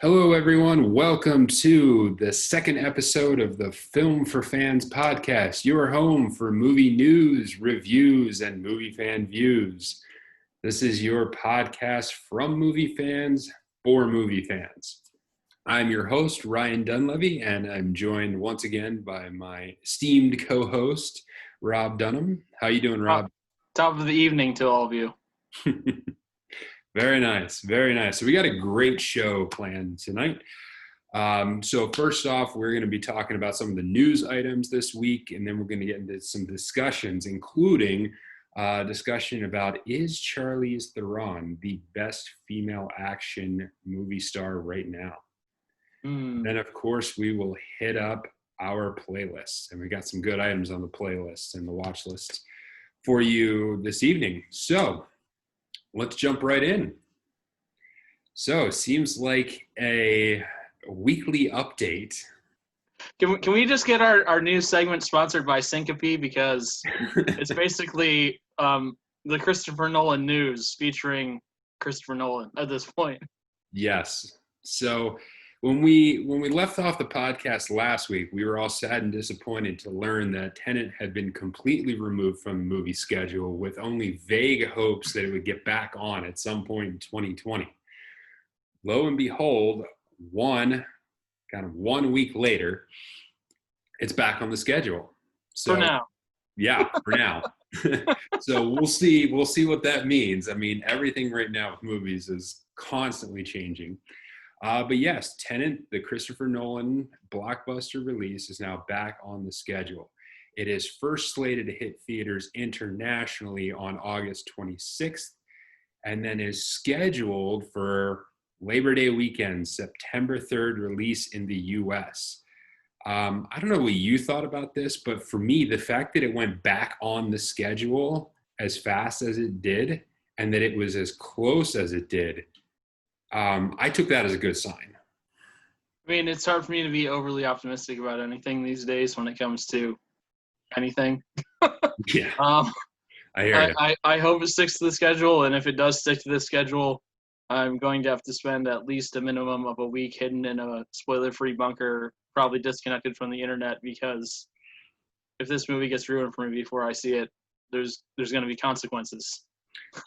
Hello, everyone. Welcome to the second episode of the Film for Fans podcast, your home for movie news, reviews, and movie fan views. This is your podcast from movie fans for movie fans. I'm your host, Ryan Dunleavy, and I'm joined once again by my esteemed co-host, Rob Dunham. How you doing, Rob? Top of the evening to all of you. Very nice, very nice. So we got a great show planned tonight. So first off, we're going to be talking about some of the news items this week, and then we're going to get into some discussions, including discussion about, is Charlize Theron the best female action movie star right now? Then, of course, we will hit up our playlist, and we got some good items on the playlist and the watch list for you this evening. So let's jump right in. So seems like a weekly update. Can we just get our new segment sponsored by Syncope, because it's basically the Christopher Nolan news featuring Christopher Nolan at this point. Yes. So when we left off the podcast last week, we were all sad and disappointed to learn that Tenet had been completely removed from the movie schedule, with only vague hopes that it would get back on at some point in 2020. Lo and behold, one week later, it's back on the schedule. So, for now. Yeah, for now. So we'll see what that means. I mean, everything right now with movies is constantly changing. But yes, Tenet, the Christopher Nolan blockbuster release, is now back on the schedule. It is first slated to hit theaters internationally on August 26th, and then is scheduled for Labor Day weekend, September 3rd release in the US. I don't know what you thought about this, but for me, the fact that it went back on the schedule as fast as it did, and that it was as close as it did, I took that as a good sign. I mean, it's hard for me to be overly optimistic about anything these days when it comes to anything. Yeah, I hear you. I hope it sticks to the schedule, and if it does stick to the schedule, I'm going to have to spend at least a minimum of a week hidden in a spoiler-free bunker, probably disconnected from the internet, because if this movie gets ruined for me before I see it, there's going to be consequences.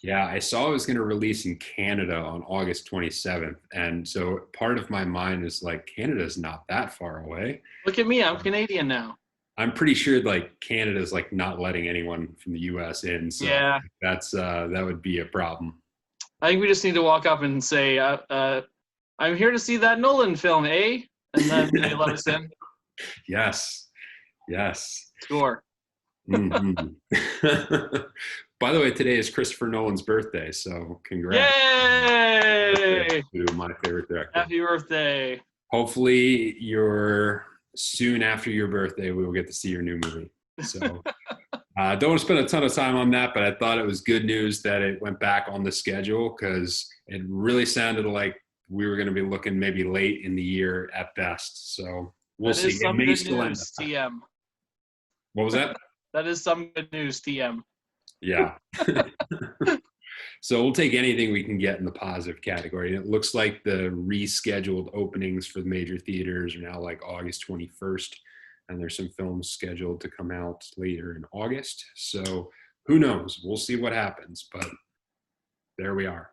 Yeah, I saw it was going to release in Canada on August 27th. And so part of my mind is like, Canada's not that far away. Look at me, I'm Canadian now. I'm pretty sure like Canada's like not letting anyone from the US in. So yeah, that would be a problem. I think we just need to walk up and say, I'm here to see that Nolan film, eh? And then they let us in. Yes. Score. Mm-hmm. By the way, today is Christopher Nolan's birthday, so congrats. Yay! To my favorite director. Happy birthday. Hopefully soon after your birthday, we will get to see your new movie. So don't want to spend a ton of time on that, but I thought it was good news that it went back on the schedule, because it really sounded like we were going to be looking maybe late in the year at best. So we'll see. It may still end up. TM. What was that? That is some good news, TM. Yeah. So we'll take anything we can get in the positive category. And it looks like the rescheduled openings for the major theaters are now like August 21st. And there's some films scheduled to come out later in August. So who knows? We'll see what happens. But there we are.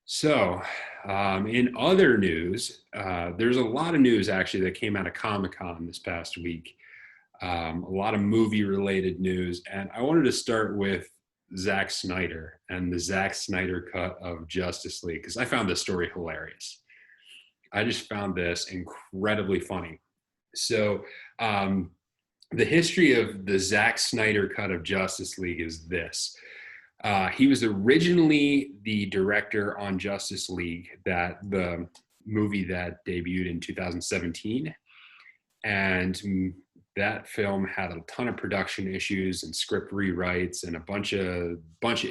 So in other news, there's a lot of news actually that came out of Comic-Con this past week. A lot of movie-related news, and I wanted to start with Zack Snyder and the Zack Snyder cut of Justice League, because I found this story hilarious. I just found this incredibly funny. So the history of the Zack Snyder cut of Justice League is this. He was originally the director on Justice League, the movie that debuted in 2017, and that film had a ton of production issues and script rewrites and a bunch of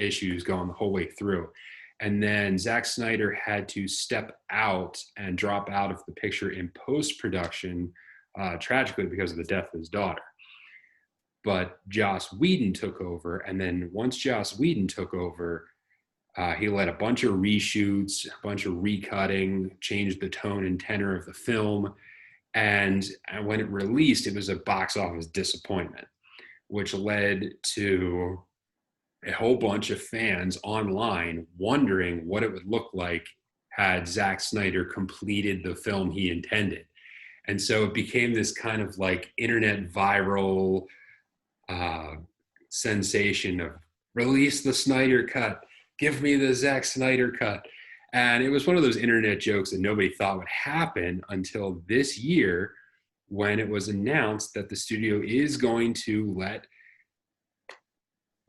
issues going the whole way through. And then Zack Snyder had to step out and drop out of the picture in post-production, tragically because of the death of his daughter. But Joss Whedon took over, and then once Joss Whedon took over, He led a bunch of reshoots, a bunch of recutting, changed the tone and tenor of the film. And when it released, it was a box office disappointment, which led to a whole bunch of fans online wondering what it would look like had Zack Snyder completed the film he intended. And so it became this kind of like internet viral sensation of release the Snyder cut, give me the Zack Snyder cut. And it was one of those internet jokes that nobody thought would happen until this year, when it was announced that the studio is going to let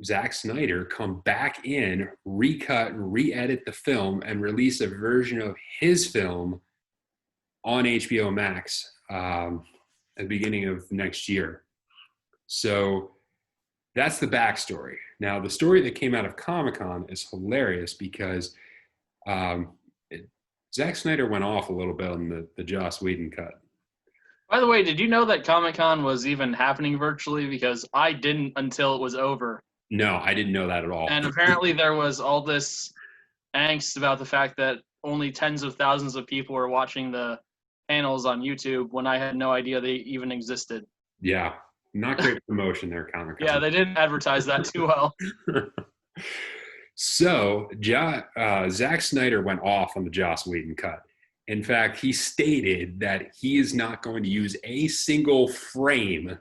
Zack Snyder come back in, recut, re-edit the film, and release a version of his film on HBO Max at the beginning of next year. So that's the backstory. Now, the story that came out of Comic-Con is hilarious because Zack Snyder went off a little bit on the Joss Whedon cut. By the way, did you know that Comic-Con was even happening virtually? Because I didn't until it was over. No, I didn't know that at all. And apparently there was all this angst about the fact that only tens of thousands of people were watching the panels on YouTube when I had no idea they even existed. Yeah, not great promotion there, Comic-Con. Yeah, they didn't advertise that too well. So Zack Snyder went off on the Joss Whedon cut. In fact, he stated that he is not going to use a single frame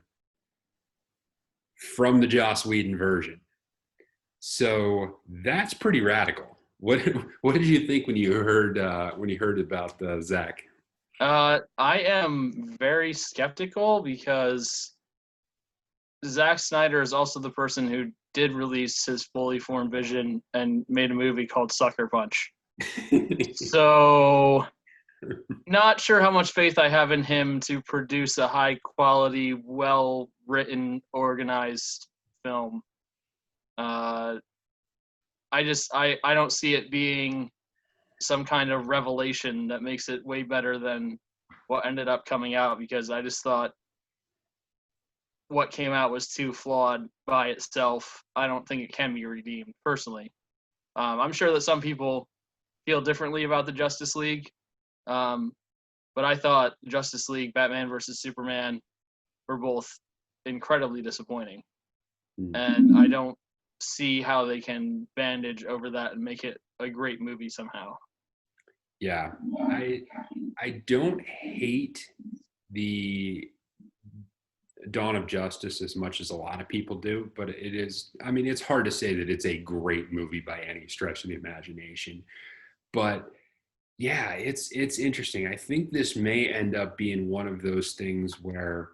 from the Joss Whedon version. So that's pretty radical. What did you think when you heard about Zack? I am very skeptical because Zack Snyder is also the person who did release his fully formed vision and made a movie called Sucker Punch. So not sure how much faith I have in him to produce a high quality, well written, organized film. I don't see it being some kind of revelation that makes it way better than what ended up coming out, because I just thought what came out was too flawed by itself. I don't think it can be redeemed, personally. I'm sure that some people feel differently about the Justice League, but I thought Justice League, Batman versus Superman were both incredibly disappointing. And I don't see how they can bandage over that and make it a great movie somehow. Yeah, I don't hate the Dawn of Justice as much as a lot of people do, but it is, I mean, it's hard to say that it's a great movie by any stretch of the imagination. But yeah, it's interesting. I think this may end up being one of those things where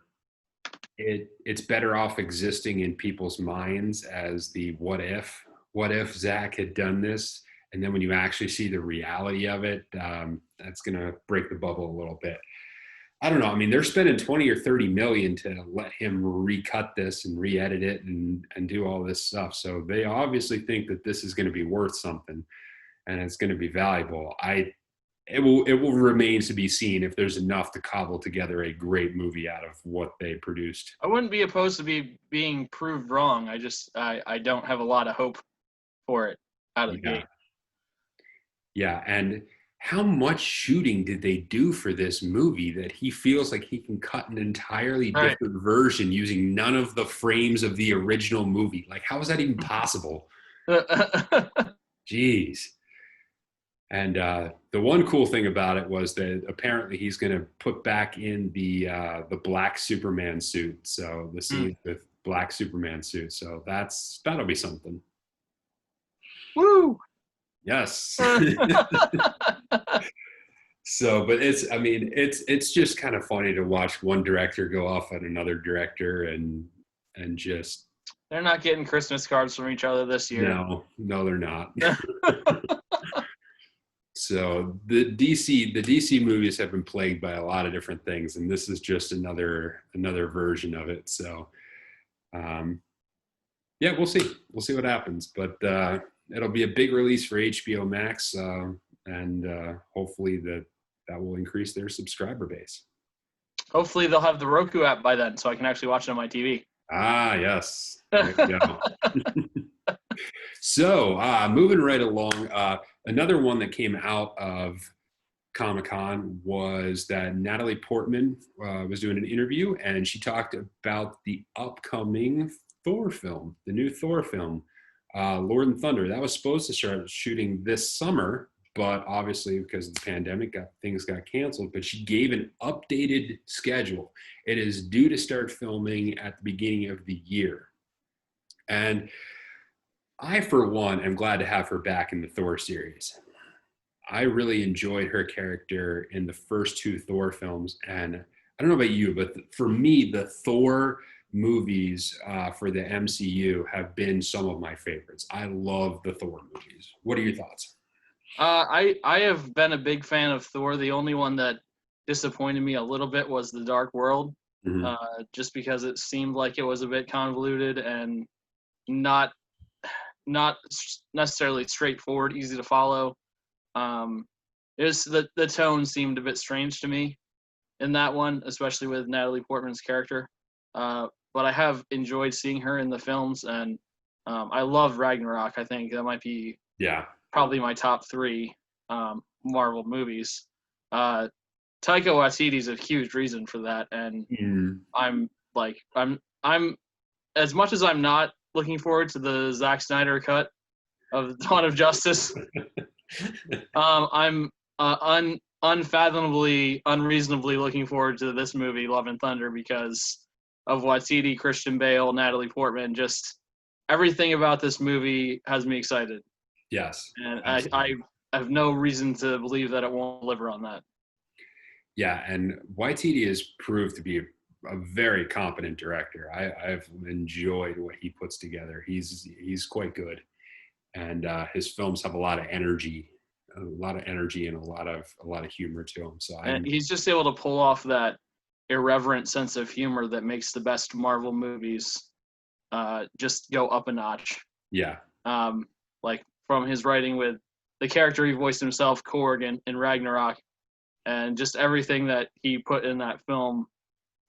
it's better off existing in people's minds as the what if Zack had done this, and then when you actually see the reality of it, that's gonna break the bubble a little bit. I don't know. I mean, they're spending 20 or 30 million to let him recut this and re-edit it and do all this stuff. So they obviously think that this is going to be worth something and it's going to be valuable. It will remain to be seen if there's enough to cobble together a great movie out of what they produced. I wouldn't be opposed to being proved wrong. I don't have a lot of hope for it out of the gate. Yeah, and how much shooting did they do for this movie that he feels like he can cut an entirely different version using none of the frames of the original movie? Like, how is that even possible? Jeez. And the one cool thing about it was that apparently he's going to put back in the black Superman suit. So the scene with black Superman suit. So that'll be something. Woo! Yes. So, but it's just kind of funny to watch one director go off on another director and just. They're not getting Christmas cards from each other this year. No, they're not. So the DC movies have been plagued by a lot of different things, and this is just another version of it. So, yeah, we'll see what happens, but it'll be a big release for HBO Max, and hopefully that will increase their subscriber base. Hopefully they'll have the Roku app by then, so I can actually watch it on my TV. Ah, yes. There you go. So, moving right along, another one that came out of Comic-Con was that Natalie Portman was doing an interview, and she talked about the upcoming Thor film, the new Thor film, Lord and Thunder. That was supposed to start shooting this summer, but obviously because of the pandemic, things got canceled. But she gave an updated schedule. It is due to start filming at the beginning of the year. And I, for one, am glad to have her back in the Thor series. I really enjoyed her character in the first two Thor films. And I don't know about you, but for me, the Thor movies for the MCU have been some of my favorites. I love the Thor movies. What are your thoughts? I have been a big fan of Thor. The only one that disappointed me a little bit was The Dark World, Mm-hmm. just because it seemed like it was a bit convoluted and not necessarily straightforward, easy to follow. It was the tone seemed a bit strange to me in that one, especially with Natalie Portman's character. But I have enjoyed seeing her in the films, and I love Ragnarok. I think that might be Yeah. probably my top three Marvel movies. Taika Waititi is a huge reason for that, and Mm. I'm as much as I'm not looking forward to the Zack Snyder cut of Dawn of Justice. I'm unfathomably, unreasonably looking forward to this movie, Love and Thunder, because of Waititi, Christian Bale, Natalie Portman. Just everything about this movie has me excited, Yes. and I Absolutely. have no reason to believe that it won't deliver on that. Yeah, and Waititi has proved to be a very competent director. I've enjoyed what he puts together. He's quite good, and his films have a lot of energy, and a lot of humor to them. So And I'm he's just able to pull off that irreverent sense of humor that makes the best Marvel movies just go up a notch. yeah, Like from his writing with the character he voiced himself, Korg, in Ragnarok, and just everything that he put in that film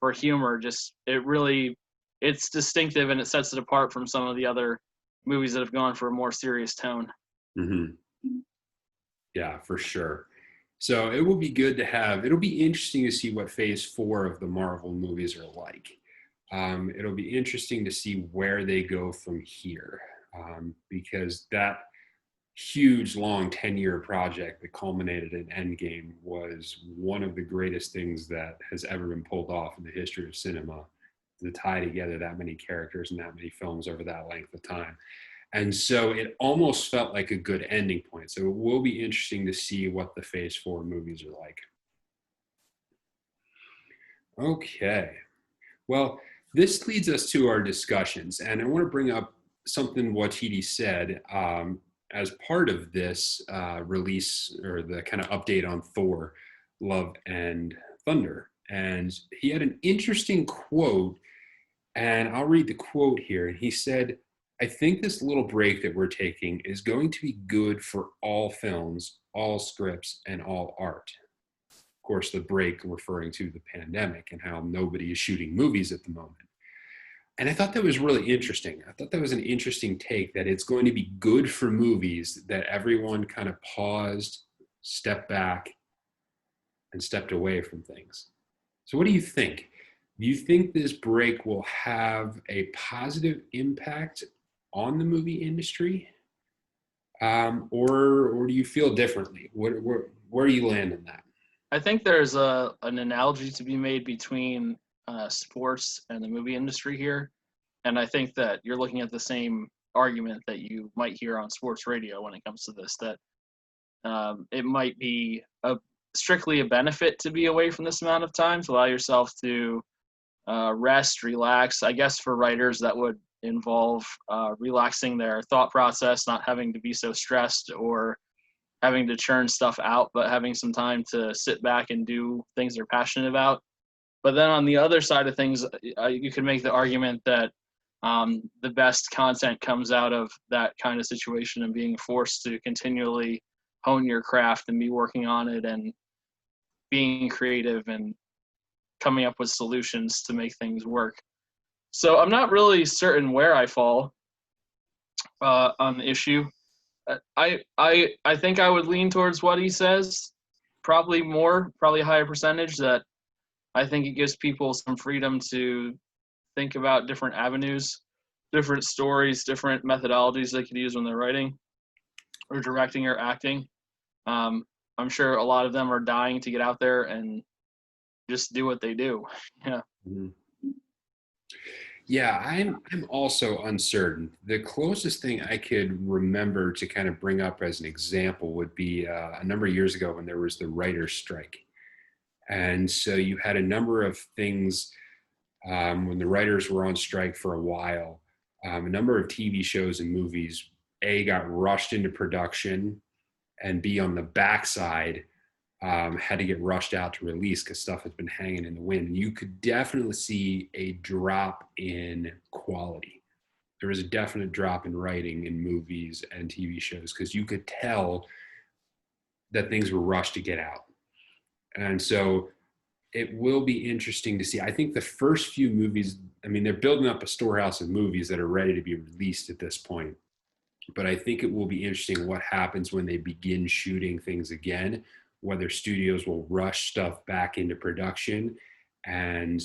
for humor. Just it's distinctive and it sets it apart from some of the other movies that have gone for a more serious tone. hmm yeah, for sure. So it will be good to have. It'll be interesting to see what Phase 4 of the Marvel movies are like. It'll be interesting to see where they go from here, because that huge, long 10-year project that culminated in Endgame was one of the greatest things that has ever been pulled off in the history of cinema, to tie together that many characters and that many films over that length of time. And so it almost felt like a good ending point. So it will be interesting to see what the Phase 4 movies are like. Okay. Well, this leads us to our discussions. And I want to bring up something Watiti said as part of this release, or the kind of update on Thor, Love and Thunder. And he had an interesting quote, and I'll read the quote here. And he said, "I think this little break that we're taking is going to be good for all films, all scripts, and all art." Of course, the break referring to the pandemic and how nobody is shooting movies at the moment. And I thought that was really interesting. I thought that was an interesting take, that it's going to be good for movies, that everyone kind of paused, stepped back, and stepped away from things. So, what do you think? Do you think this break will have a positive impact on the movie industry? Or do you feel differently? Where do you land on that? I think there's an analogy to be made between sports and the movie industry here, and I think that you're looking at the same argument that you might hear on sports radio when it comes to this. That it might be strictly a benefit to be away from this amount of time, to allow yourself to rest, relax. I guess for writers that would involve relaxing their thought process, not having to be so stressed or having to churn stuff out, but having some time to sit back and do things they're passionate about. But then on the other side of things, you could make the argument that the best content comes out of that kind of situation, and being forced to continually hone your craft and be working on it and being creative and coming up with solutions to make things work. So I'm not really certain where I fall. on the issue. I think I would lean towards what he says. Probably a higher percentage. That I think it gives people some freedom to think about different avenues, different stories, different methodologies they could use when they're writing or directing or acting. I'm sure a lot of them are dying to get out there and just do what they do. Yeah. Mhm. Yeah, I'm also uncertain. The closest thing I could remember to kind of bring up as an example would be a number of years ago when there was the writer's strike. And so you had a number of things when the writers were on strike for a while. A number of TV shows and movies, A, got rushed into production, and B, on the backside, had to get rushed out to release because stuff has been hanging in the wind. You could definitely see a drop in quality. There was a definite drop in writing in movies and TV shows because you could tell that things were rushed to get out. And so it will be interesting to see. I think the first few movies, I mean, they're building up a storehouse of movies that are ready to be released at this point. But I think it will be interesting what happens when they begin shooting things again, whether studios will rush stuff back into production and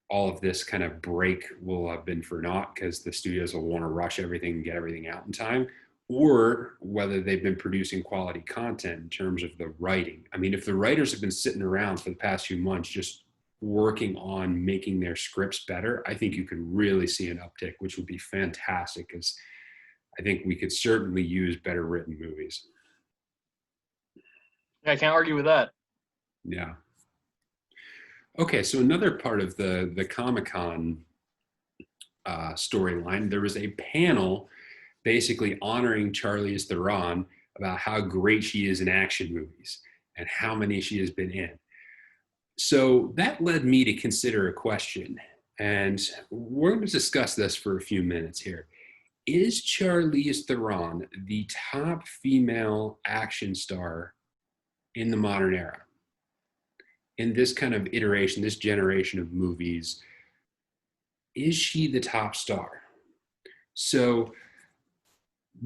all of this kind of break will have been for naught because the studios will want to rush everything and get everything out in time, or whether they've been producing quality content in terms of the writing. I mean, if the writers have been sitting around for the past few months just working on making their scripts better, I think you could really see an uptick, which would be fantastic because I think we could certainly use better written movies. I can't argue with that. Yeah. Okay, so another part of the Comic-Con storyline, there was a panel basically honoring Charlize Theron about how great she is in action movies and how many she has been in. So that led me to consider a question, and we're going to discuss this for a few minutes here. Is Charlize Theron the top female action star in the modern era? In this kind of iteration, this generation of movies, is she the top star? So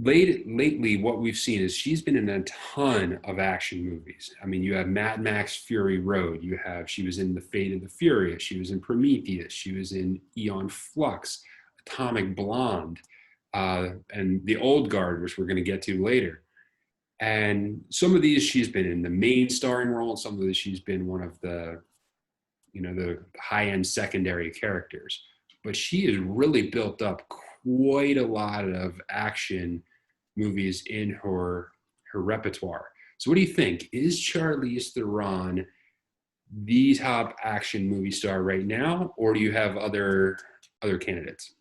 lately, what we've seen is she's been in a ton of action movies. I mean, you have Mad Max Fury Road. She was in The Fate of the Furious. She was in Prometheus. She was in Aeon Flux, Atomic Blonde, and The Old Guard, which we're going to get to later. And some of these she's been in the main starring role, and some of these she's been one of the high-end secondary characters. But she has really built up quite a lot of action movies in her repertoire. So what do you think? Is Charlize Theron the top action movie star right now, or do you have other candidates?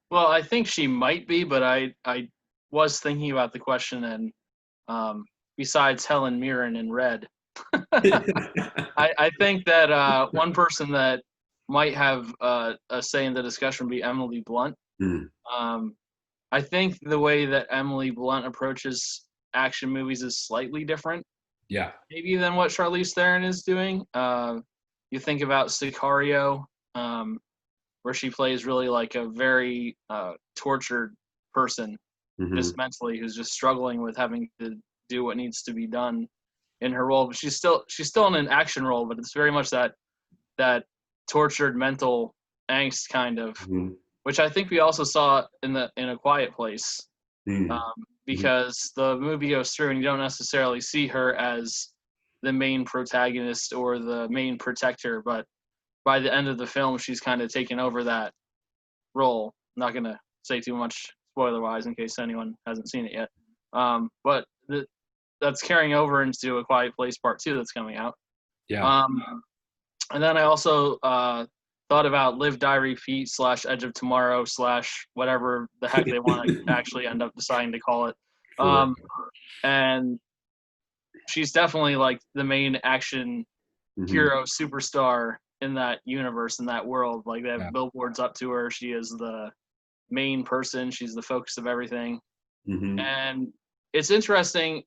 Well, I think she might be, but I was thinking about the question, and besides Helen Mirren in Red, I think that one person that might have a say in the discussion would be Emily Blunt. Mm. I think the way that Emily Blunt approaches action movies is slightly different, Yeah. maybe than what Charlize Theron is doing. You think about Sicario, where she plays really like a very tortured person, just mentally, who's just struggling with having to do what needs to be done in her role. But she's still in an action role, but it's very much that tortured mental angst kind of, which I think we also saw in A Quiet Place, because the movie goes through and you don't necessarily see her as the main protagonist or the main protector, but by the end of the film, she's kind of taken over that role. I'm not going to say too much spoiler-wise in case anyone hasn't seen it yet. But that's carrying over into A Quiet Place Part 2 that's coming out. Yeah. And then I also thought about Live, Die, Repeat / Edge of Tomorrow / whatever the heck they want to actually end up deciding to call it. And she's definitely like the main action hero superstar in that universe, in that world. Like they have billboards up to her. She is the main person. She's the focus of everything. And it's interesting,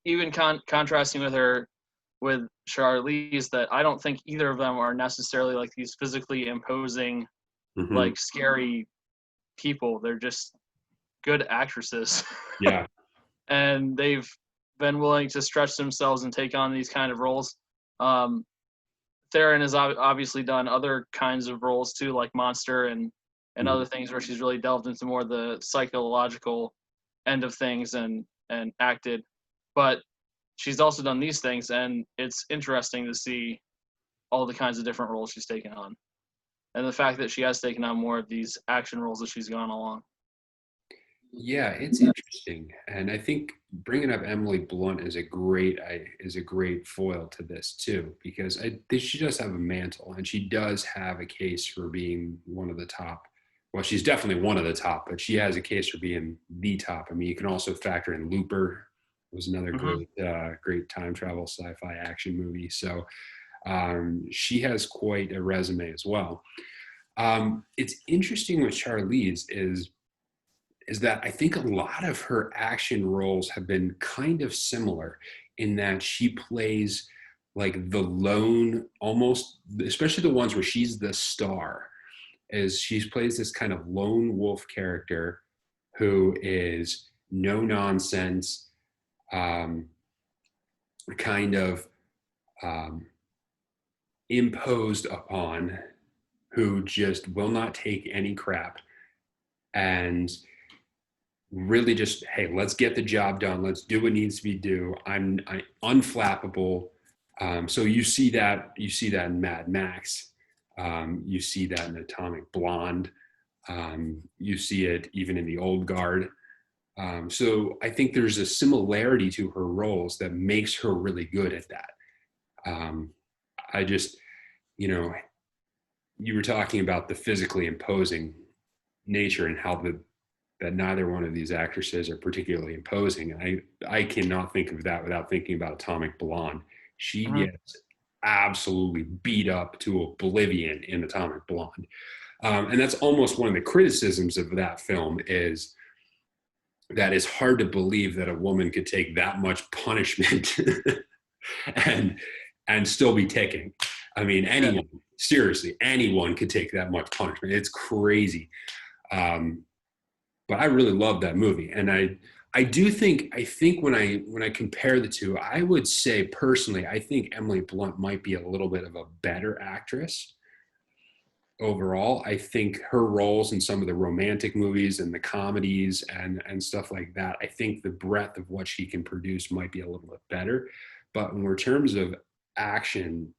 even contrasting with her, with Charlize, that I don't think either of them are necessarily like these physically imposing, like scary people. They're just good actresses. Yeah. And they've been willing to stretch themselves and take on these kind of roles. Um, Theron has obviously done other kinds of roles too, like Monster and Mhm. other things where she's really delved into more the psychological end of things and acted. But she's also done these things, and it's interesting to see all the kinds of different roles she's taken on, and the fact that she has taken on more of these action roles as she's gone along. Yeah, it's interesting, and I think bringing up Emily Blunt is a great foil to this too, because I think she does have a mantle, and she does have a case for being one of the top. Well, she's definitely one of the top, but she has a case for being the top. I mean, you can also factor in Looper, was another Mm-hmm. great time travel sci-fi action movie. So she has quite a resume as well. It's interesting with Charlize is that I think a lot of her action roles have been kind of similar in that she plays like the lone, almost, especially the ones where she's the star, is she plays this kind of lone wolf character who is no nonsense, um, kind of um, imposed upon, who just will not take any crap and really just, hey, let's get the job done, let's do what needs to be do. I unflappable. So you see that in Mad Max, you see that in Atomic Blonde, you see it even in the Old Guard. So I think there's a similarity to her roles that makes her really good at that. I just, you know, you were talking about the physically imposing nature and how that neither one of these actresses are particularly imposing. I cannot think of that without thinking about Atomic Blonde. She Mm-hmm. gets absolutely beat up to oblivion in Atomic Blonde. And that's almost one of the criticisms of that film is that it's hard to believe that a woman could take that much punishment and still be ticking. I mean, Yeah. anyone, seriously, anyone could take that much punishment. It's crazy. Um, but I really love that movie, and I do think when I compare the two, I would say personally, I think Emily Blunt might be a little bit of a better actress overall. I think her roles in some of the romantic movies and the comedies and stuff like that, I think the breadth of what she can produce might be a little bit better. But in action,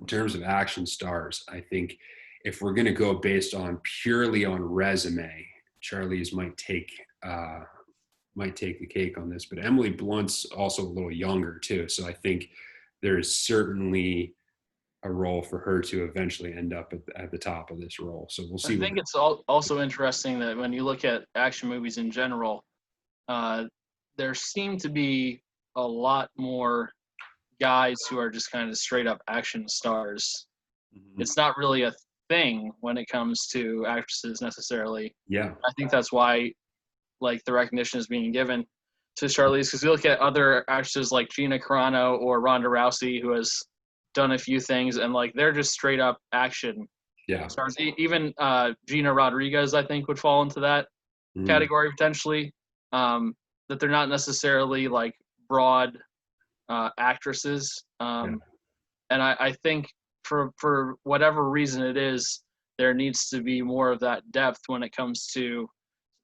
in terms of action stars, I think if we're going to go based on purely on resume, Charlize might take the cake on this. But Emily Blunt's also a little younger too, so I think there is certainly a role for her to eventually end up at the top of this role. So we'll I see what. think it's also interesting that when you look at action movies in general, uh, there seem to be a lot more guys who are just kind of straight up action stars. Mhm. It's not really a thing when it comes to actresses necessarily. Yeah, I think that's why like the recognition is being given to Charlize, because you look at other actresses like Gina Carano or Ronda Rousey, who has done a few things, and like they're just straight up action yeah. stars. Even Gina Rodriguez, I think, would fall into that Mhm. category potentially. That they're not necessarily like broad actresses, Yeah. and I think for whatever reason it is, there needs to be more of that depth when it comes to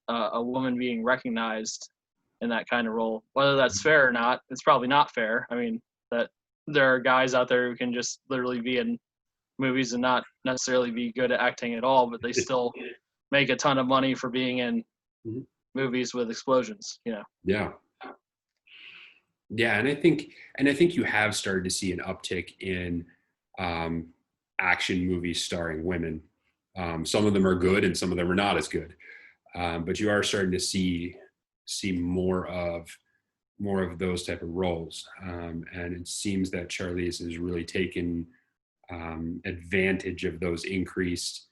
a woman being recognized in that kind of role. Whether that's fair or not, it's probably not fair. I mean, that there are guys out there who can just literally be in movies and not necessarily be good at acting at all, but they still make a ton of money for being in Mhm. movies with explosions, you know. Yeah. Yeah, and I think you have started to see an uptick in um, action movies starring women. Some of them are good, and some of them are not as good. But you are starting to see more of those type of roles, and it seems that Charlize has really taken advantage of those increased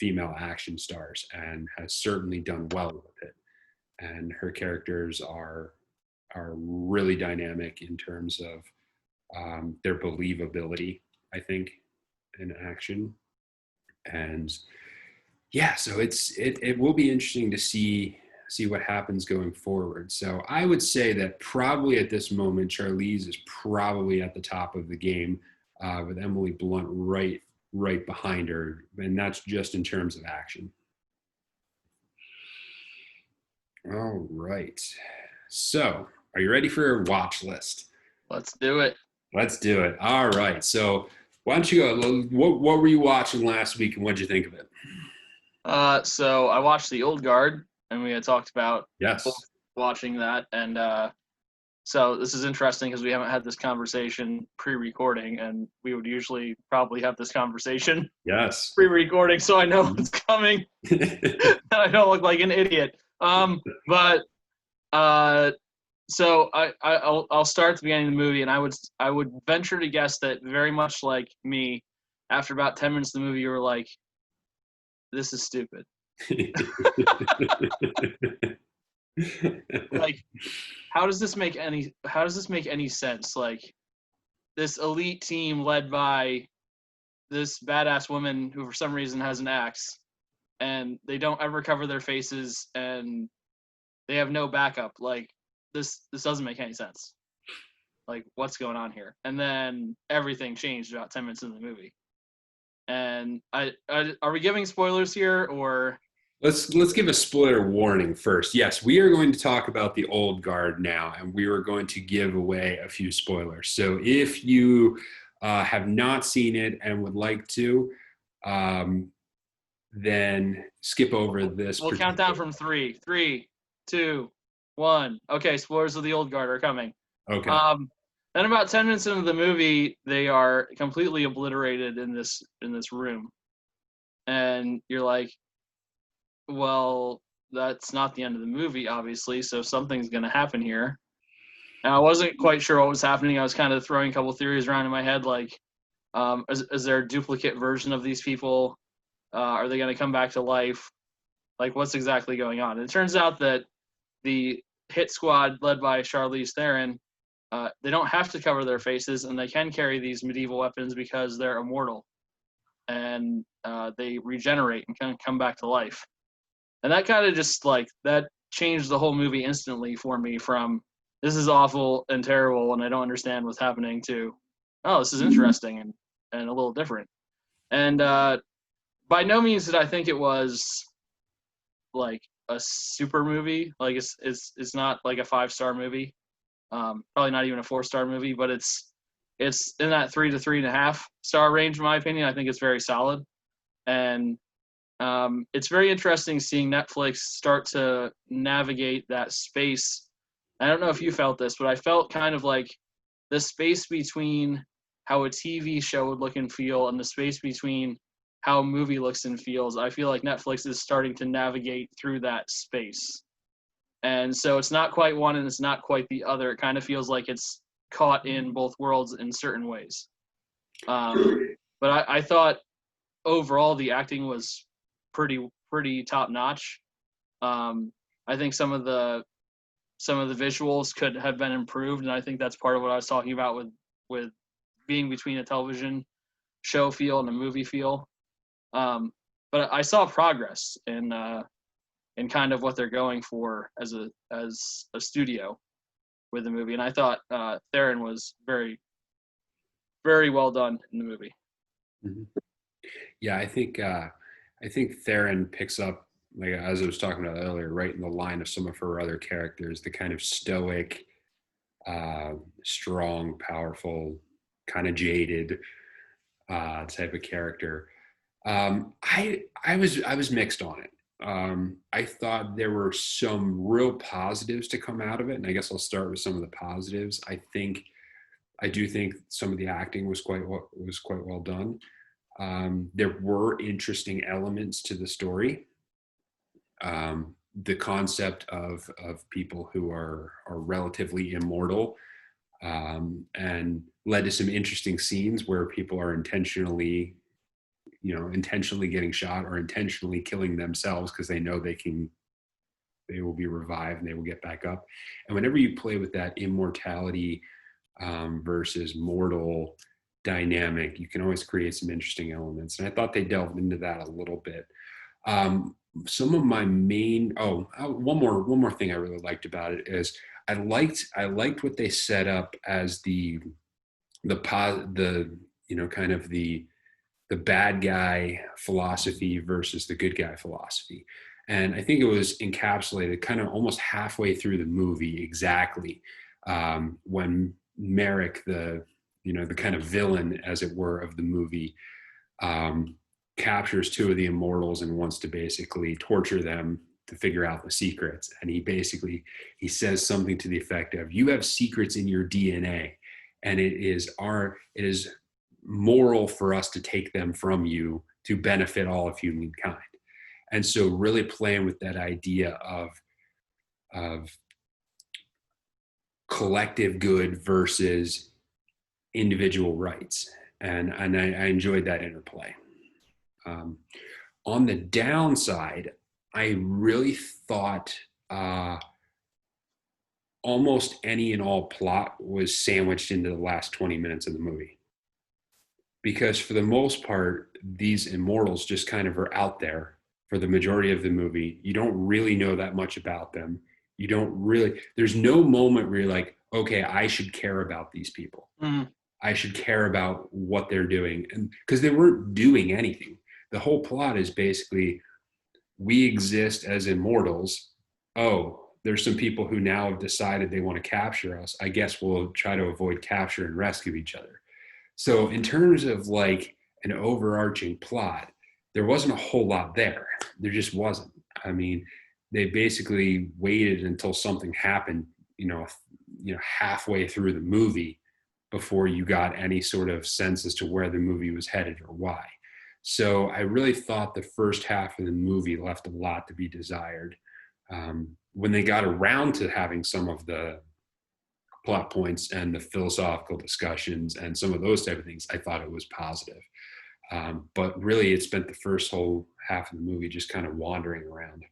female action stars and has certainly done well with it. And her characters are really dynamic in terms of their believability, I think, in action. And yeah, so it will be interesting to see see what happens going forward. So I would say that probably at this moment, Charlize is probably at the top of the game, with Emily Blunt right behind her, and that's just in terms of action. All right. So, are you ready for your watch list? Let's do it. Let's do it. All right. So, why don't you go? What were you watching last week, and what did you think of it? So I watched The Old Guard, and we had talked about both Yes. watching that, and so this is interesting because we haven't had this conversation pre-recording, and we would usually probably have this conversation Yes. pre-recording, so I know what's coming, and I don't look like an idiot. But so I'll start at the beginning of the movie, and I would venture to guess that very much like me, after about 10 minutes of the movie, you were like, "This is stupid." Like, how does this make any sense? Like, this elite team led by this badass woman who for some reason has an axe, and they don't ever cover their faces, and they have no backup. Like, this doesn't make any sense. Like, what's going on here? And then everything changed about 10 minutes in the movie. And I are we giving spoilers here, or? Let's give a spoiler warning first. Yes, we are going to talk about The Old Guard now, and we are going to give away a few spoilers. So if you have not seen it and would like to, then skip over this. We'll count down from three. 3, 2, 1. Okay, spoilers of The Old Guard are coming. Okay. Then about 10 minutes into the movie, they are completely obliterated in this room, and you're like, well, that's not the end of the movie, obviously, so something's going to happen here. And I wasn't quite sure what was happening. I was kind of throwing a couple theories around in my head, like, is there a duplicate version of these people? Are they going to come back to life? Like, what's exactly going on? And it turns out that the hit squad led by Charlize Theron, they don't have to cover their faces, and they can carry these medieval weapons because they're immortal. And they regenerate and can come back to life. And that kind of just, like, that changed the whole movie instantly for me from, this is awful and terrible and I don't understand what's happening, to, oh, this is interesting and a little different. And by no means did I think it was, like, a super movie. Like, it's not like a 5-star movie. Probably not even a 4-star movie, but it's in that 3 to 3.5 star range, in my opinion. I think it's very solid. And it's very interesting seeing Netflix start to navigate that space. I don't know if you felt this, but I felt kind of like the space between how a TV show would look and feel and the space between how a movie looks and feels. I feel like Netflix is starting to navigate through that space. And so it's not quite one and it's not quite the other. It kind of feels like it's caught in both worlds in certain ways. But I thought overall the acting was pretty top notch. I think some of the visuals could have been improved, and I think that's part of what I was talking about with being between a television show feel and a movie feel. But I saw progress in kind of what they're going for as a studio with the movie, and I thought Theron was very, very well done in the movie. Mm-hmm. Yeah, I think Theron picks up, like as I was talking about earlier, right in the line of some of her other characters, the kind of stoic, strong, powerful, kind of jaded type of character. I was mixed on it. I thought there were some real positives to come out of it, and I guess I'll start with some of the positives. I do think some of the acting was quite well done. There were interesting elements to the story. The concept of people who are relatively immortal, and led to some interesting scenes where people are intentionally getting shot or intentionally killing themselves because they know they will be revived and they will get back up. And whenever you play with that immortality versus mortal dynamic, you can always create some interesting elements. And I thought they delved into that a little bit. some of my main one more thing I really liked about it is I liked what they set up as the kind of the bad guy philosophy versus the good guy philosophy. And I think it was encapsulated kind of almost halfway through the movie exactly, when Merrick, the kind of villain, as it were, of the movie, captures two of the immortals and wants to basically torture them to figure out the secrets. And he says something to the effect of, "You have secrets in your DNA, and it is moral for us to take them from you to benefit all of humankind." And so really playing with that idea of collective good versus individual rights. And I enjoyed that interplay. On the downside, I really thought almost any and all plot was sandwiched into the last 20 minutes of the movie. Because for the most part, these immortals just kind of are out there for the majority of the movie. You don't really know that much about them. There's no moment where you're like, okay, I should care about these people. I should care about what they're doing. And because they weren't doing anything. The whole plot is basically, we exist as immortals. Oh, there's some people who now have decided they want to capture us. I guess we'll try to avoid capture and rescue each other. So in terms of like an overarching plot, there wasn't a whole lot there. There just wasn't. I mean, they basically waited until something happened, halfway through the movie before you got any sort of sense as to where the movie was headed or why. So I really thought the first half of the movie left a lot to be desired. When they got around to having some of the plot points and the philosophical discussions and some of those type of things, I thought it was positive. But really, it spent the first whole half of the movie just kind of wandering around.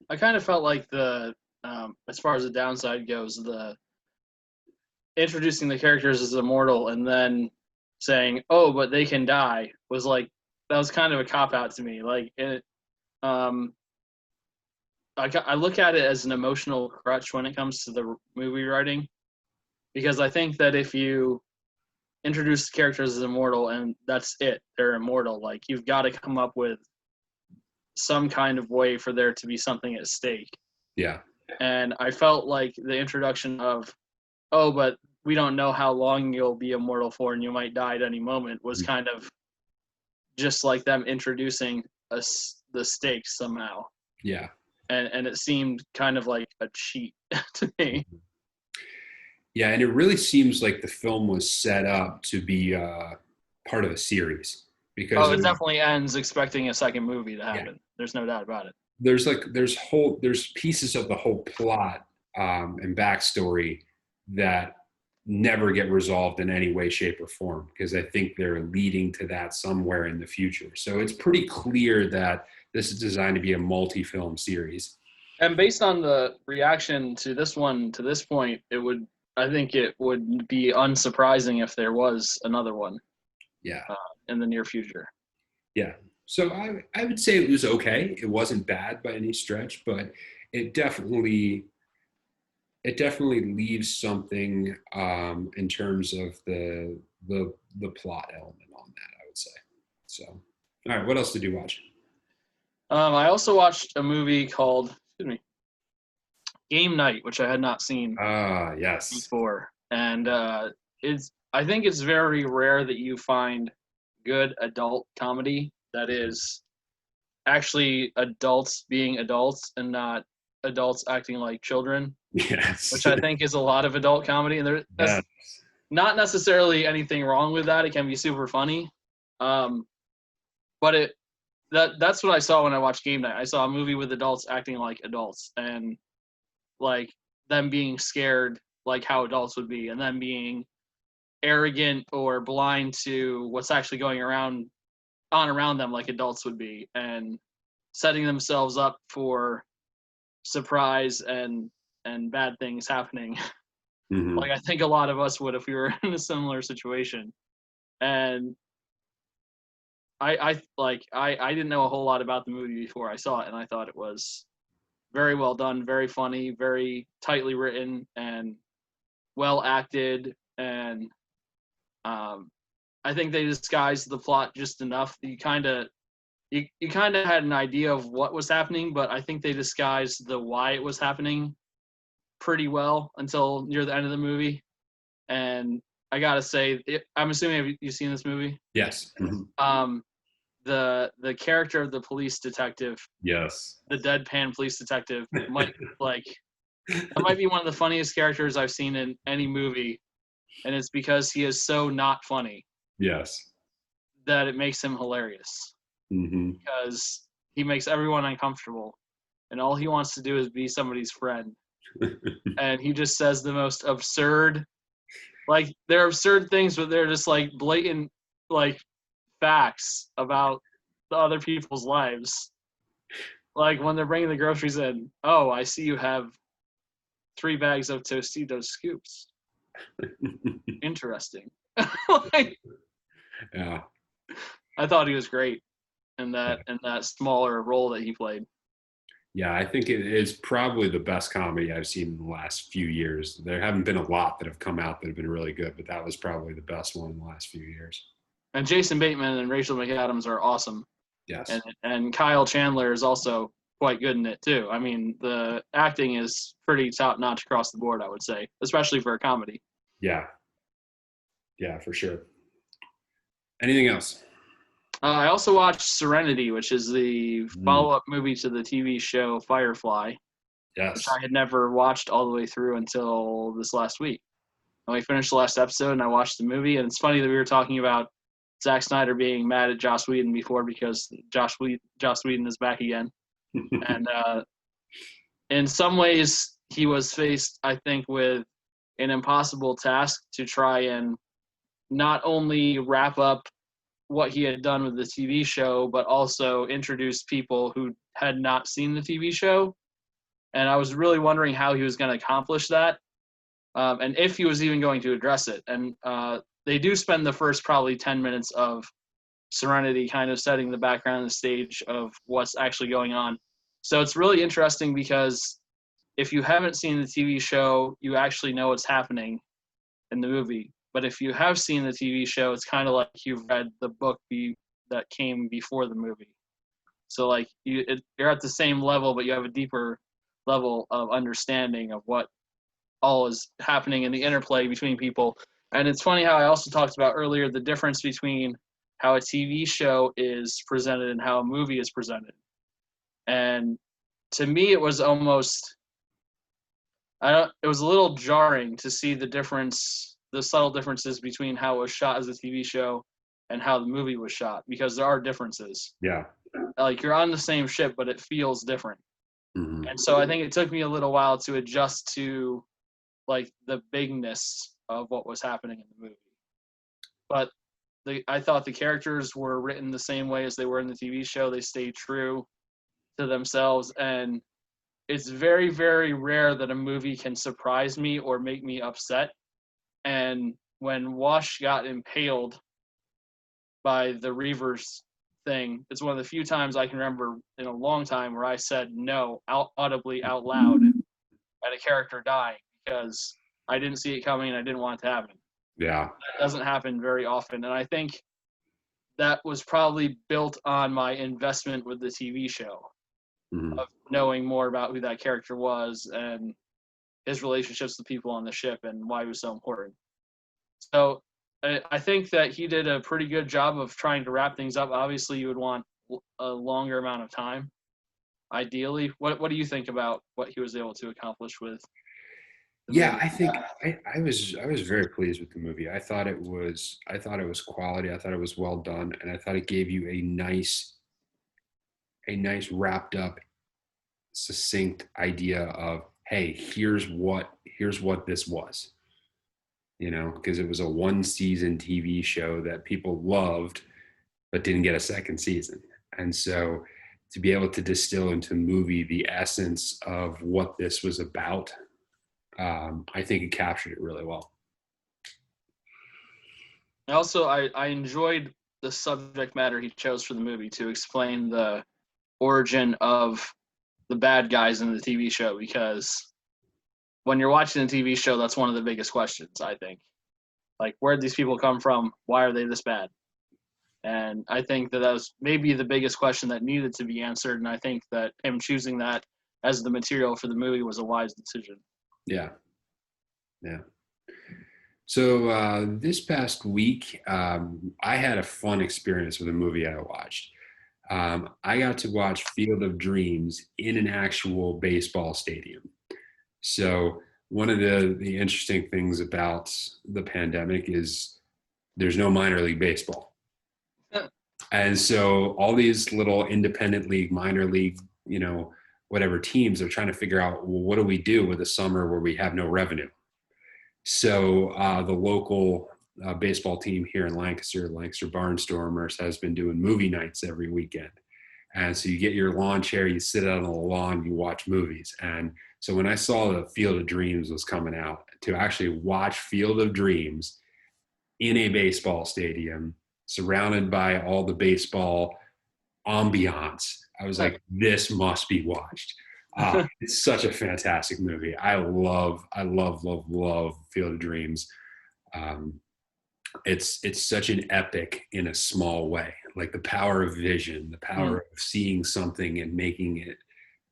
I kind of felt like as far as the downside goes, the introducing the characters as immortal and then saying, "Oh, but they can die," was like, that was kind of a cop out to me. Like I look at it as an emotional crutch when it comes to the movie writing, because I think that if you introduce the characters as immortal and that's it, they're immortal, like you've got to come up with some kind of way for there to be something at stake. Yeah. And I felt like the introduction of, "Oh, but we don't know how long you'll be immortal for and you might die at any moment," was kind of just like them introducing the stakes somehow. Yeah. And it seemed kind of like a cheat to me. Yeah, and it really seems like the film was set up to be part of a series, because it definitely ends expecting a second movie to happen. Yeah. There's no doubt about it. There's pieces of the whole plot and backstory that never get resolved in any way, shape, or form, because I think they're leading to that somewhere in the future. So it's pretty clear that this is designed to be a multi-film series. And based on the reaction to this one to this point, I think it would be unsurprising if there was another one. Yeah. In the near future. Yeah. So I would say it was okay. It wasn't bad by any stretch, but it definitely leaves something in terms of the plot element on that, I would say. So, all right, what else did you watch? I also watched a movie called Game Night, which I had not seen yes. before. And I think it's very rare that you find good adult comedy that is actually adults being adults and not adults acting like children. Yes. Which I think is a lot of adult comedy, and there's not necessarily anything wrong with that. It can be super funny, but that's what I saw when I watched Game Night. I saw a movie with adults acting like adults, and like them being scared like how adults would be, and them being arrogant or blind to what's actually going around them like adults would be, and setting themselves up for surprise and bad things happening. Mm-hmm. Like I think a lot of us would if we were in a similar situation. And I didn't know a whole lot about the movie before I saw it, and I thought it was very well done, very funny, very tightly written, and well acted. And I think they disguised the plot just enough. You kind of had an idea of what was happening, but I think they disguised the why it was happening pretty well until near the end of the movie. And I gotta say, I'm assuming have you seen this movie? Yes. Mm-hmm. The character of the police detective, Yes. the deadpan police detective, might that might be one of the funniest characters I've seen in any movie, and it's because he is so not funny. Yes. That it makes him hilarious. Mm-hmm. Because he makes everyone uncomfortable, and all he wants to do is be somebody's friend. And he just says the most absurd, like they're absurd things, but they're just like blatant, like facts about the other people's lives. Like when they're bringing the groceries in, oh, I see you have 3 bags of Tostitos scoops. Interesting. Like, Yeah. I thought he was great in that smaller role that he played. Yeah, I think it is probably the best comedy I've seen in the last few years. There haven't been a lot that have come out that have been really good, but that was probably the best one in the last few years. And Jason Bateman and Rachel McAdams are awesome. Yes. And Kyle Chandler is also quite good in it too. I mean, the acting is pretty top notch across the board, I would say, especially for a comedy. Yeah. Yeah, for sure. Anything else? I also watched Serenity, which is the follow-up movie to the TV show Firefly, Yes. which I had never watched all the way through until this last week. And we finished the last episode, and I watched the movie. And it's funny that we were talking about Zack Snyder being mad at Joss Whedon before, because Joss Whedon is back again. And in some ways, he was faced, I think, with an impossible task to try and not only wrap up what he had done with the TV show, but also introduce people who had not seen the TV show. And I was really wondering how he was going to accomplish that, and if he was even going to address it. And they do spend the first probably 10 minutes of Serenity kind of setting the background and the stage of what's actually going on. So it's really interesting because if you haven't seen the TV show, you actually know what's happening in the movie. But if you have seen the TV show, it's kind of like you've read the book that came before the movie. So like you're at the same level, but you have a deeper level of understanding of what all is happening in the interplay between people. And it's funny how I also talked about earlier the difference between how a TV show is presented and how a movie is presented. And to me, it was almost, it was a little jarring to see the subtle differences between how it was shot as a TV show and how the movie was shot, because there are differences. Yeah. Like you're on the same ship, but it feels different. Mm-hmm. And so I think it took me a little while to adjust to like the bigness of what was happening in the movie. But I thought the characters were written the same way as they were in the TV show. They stayed true to themselves, and it's very, very rare that a movie can surprise me or make me upset. And when Wash got impaled by the Reavers thing, it's one of the few times I can remember in a long time where I said no audibly out loud at a character dying, because I didn't see it coming and I didn't want it to happen. Yeah. That doesn't happen very often. And I think that was probably built on my investment with the TV show, of knowing more about who that character was and his relationships with people on the ship and why he was so important. So I think that he did a pretty good job of trying to wrap things up. Obviously, you would want a longer amount of time, ideally. What do you think about what he was able to accomplish with the movie? I think I was very pleased with the movie. I thought it was quality. I thought it was well done, and I thought it gave you a nice wrapped up, succinct idea of, hey, here's what this was. You know, because it was a 1-season TV show that people loved but didn't get a second season. And so to be able to distill into a movie the essence of what this was about, I think it captured it really well. Also, I enjoyed the subject matter he chose for the movie to explain the origin of the bad guys in the TV show, because when you're watching a TV show, that's one of the biggest questions, I think. Like, where did these people come from? Why are they this bad? And I think that was maybe the biggest question that needed to be answered. And I think that him choosing that as the material for the movie was a wise decision. Yeah. Yeah. So this past week, I had a fun experience with a movie I watched. I got to watch Field of Dreams in an actual baseball stadium. So one of the interesting things about the pandemic is there's no minor league baseball. And so all these little independent league, minor league, whatever teams are trying to figure out, well, what do we do with a summer where we have no revenue? So the local baseball team here in Lancaster Barnstormers, has been doing movie nights every weekend. And so you get your lawn chair, you sit out on the lawn, you watch movies. And so when I saw the Field of Dreams was coming out, to actually watch Field of Dreams in a baseball stadium, surrounded by all the baseball ambiance, I was like, this must be watched. It's such a fantastic movie. I love Field of Dreams. It's such an epic in a small way, like the power of vision, the power of seeing something and making it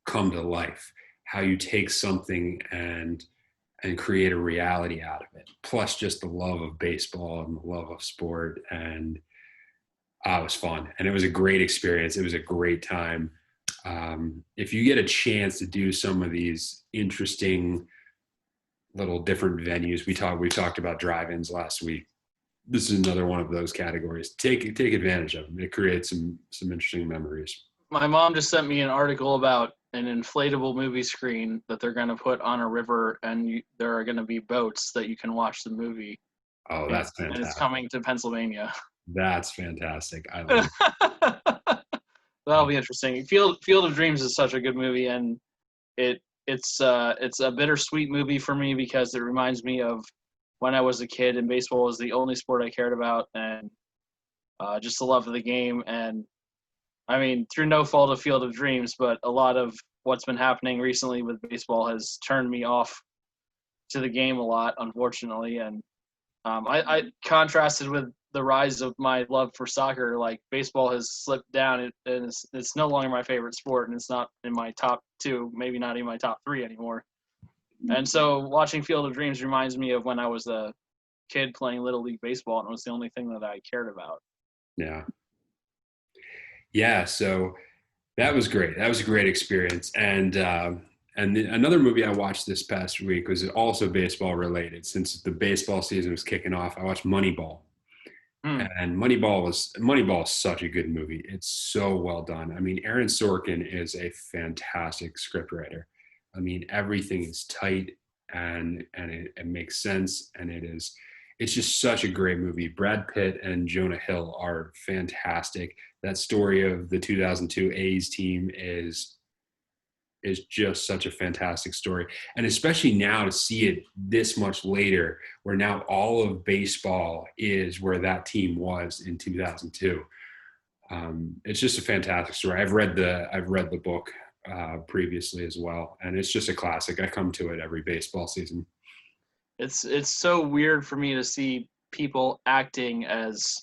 come to life, how you take something and create a reality out of it, plus just the love of baseball and the love of sport. And it was fun, and it was a great experience. It was a great time. If you get a chance to do some of these interesting little different venues, we talked about drive-ins last week. This is another one of those categories. Take advantage of them. It creates some interesting memories. My mom just sent me an article about an inflatable movie screen that they're going to put on a river, and there are going to be boats that you can watch the movie. Oh, that's fantastic. And it's coming to Pennsylvania. That's fantastic. I love it. That'll be interesting. Field of Dreams is such a good movie, and it's a bittersweet movie for me because it reminds me of when I was a kid and baseball was the only sport I cared about, and just the love of the game. And I mean, through no fault of Field of Dreams, but a lot of what's been happening recently with baseball has turned me off to the game a lot, unfortunately. And I contrasted with the rise of my love for soccer. Like, baseball has slipped down, and it's no longer my favorite sport, and it's not in my top two, maybe not even my top three anymore. And so watching Field of Dreams reminds me of when I was a kid playing Little League Baseball, and it was the only thing that I cared about. Yeah. So that was great. That was a great experience. And another movie I watched this past week was also baseball related. Since the baseball season was kicking off, I watched Moneyball. And Moneyball is such a good movie. It's so well done. I mean, Aaron Sorkin is a fantastic scriptwriter. I mean, everything is tight and it makes sense, and it's just such a great movie. Brad Pitt and Jonah Hill are fantastic. That story of the 2002 A's team is just such a fantastic story. And especially now to see it this much later, where now all of baseball is where that team was in 2002. It's just a fantastic story. I've read the book previously as well, and it's just a classic. I come to it every baseball season. It's so weird for me to see people acting as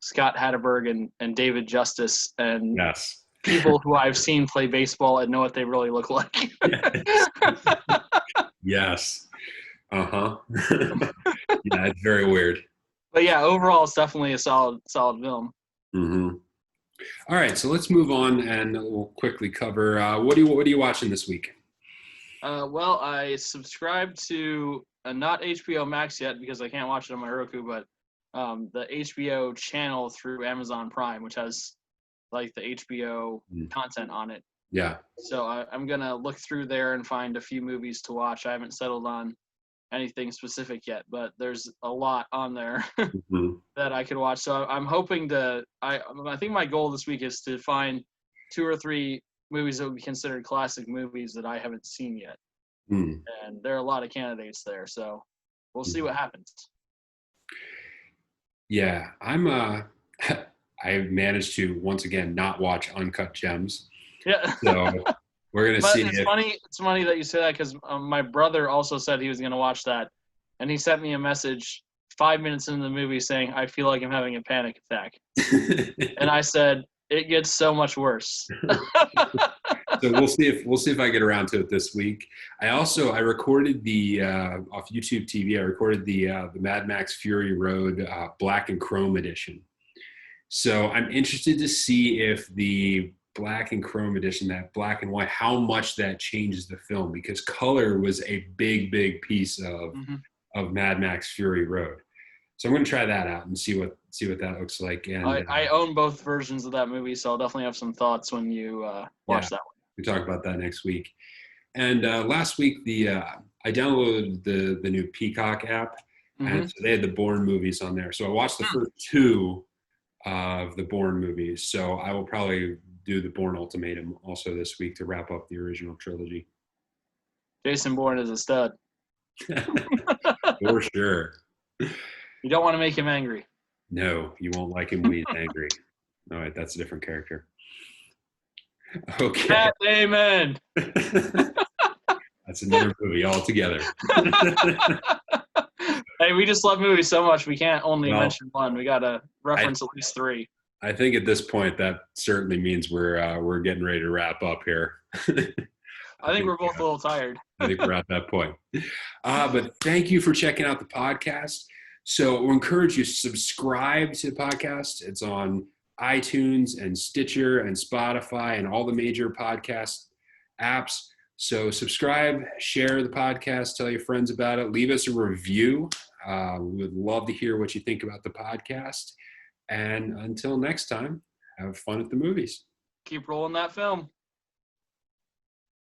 Scott Hatteberg and David Justice, and yes. people who I've seen play baseball and know what they really look like. Yes. Uh-huh. Yeah, it's very weird. But yeah, overall, it's definitely a solid film. Mm-hmm. All right, so let's move on and we'll quickly cover what are you watching this week? Well, I subscribed to not HBO Max yet because I can't watch it on my Roku, but the HBO channel through Amazon Prime, which has like the HBO content on it. Yeah. So I'm gonna look through there and find a few movies to watch. I haven't settled on anything specific yet, but there's a lot on there that I could watch. So I'm hoping I think my goal this week is to find 2 or 3 movies that would be considered classic movies that I haven't seen yet. And there are a lot of candidates there, so we'll see what happens. Yeah, I'm I managed to once again not watch Uncut Gems. Yeah. So we're gonna But see. it's funny. It's funny that you say that because my brother also said he was going to watch that, and he sent me a message 5 minutes into the movie saying, "I feel like I'm having a panic attack," and I said, "It gets so much worse." So we'll see if I get around to it this week. I recorded the off YouTube TV. I recorded the Mad Max Fury Road Black and Chrome edition. So I'm interested to see if the black and chrome edition, that black and white, how much that changes the film, because color was a big piece Mhm. of Mad Max Fury Road. So I'm going to try that out and see what that looks like. And I own both versions of that movie, so I'll definitely have some thoughts when you watch that one. we talk about that next week. And last week, I downloaded the new Peacock app, and so they had the Bourne movies on there. So I watched the first two of the Bourne movies. So I will probably do the Bourne Ultimatum also this week to wrap up the original trilogy. Jason Bourne is a stud. For sure. You don't want to make him angry. No, you won't like him when he's angry. All right, that's a different character. Okay. Matt Damon. That's another movie altogether. Hey, we just love movies so much we can't only mention one. We got to reference at least three. I think at this point that certainly means we're getting ready to wrap up here. I think we're both a little tired. I think we're at that point. But thank you for checking out the podcast. So we'll encourage you to subscribe to the podcast. It's on iTunes and Stitcher and Spotify and all the major podcast apps. So subscribe, share the podcast, tell your friends about it, leave us a review. We would love to hear what you think about the podcast. And until next time, have fun at the movies. Keep rolling that film.